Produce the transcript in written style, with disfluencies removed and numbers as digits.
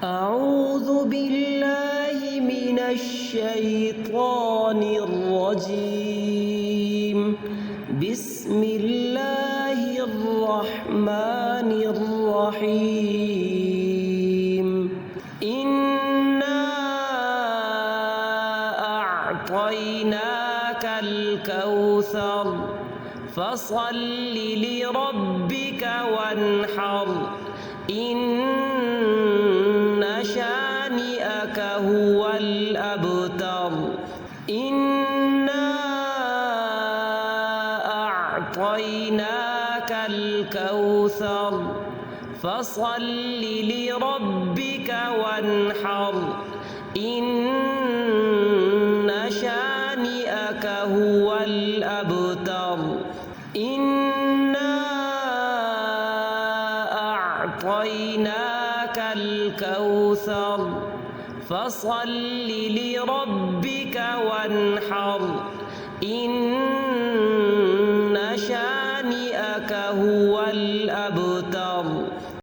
أعوذ بالله من الشيطان الرجيم. بسم الله الرحمن الرحيم. إنا أعطيناك الكوثر فصل لربك وانحر إن شانئك هو الأبتر. إنا أعطيناك الكوثر فصل لربك وانحر إن شانئك هو الأبتر. إنا أعطيناك الكوثر فصل لربك وانحر إن شانئك هو الأبتر.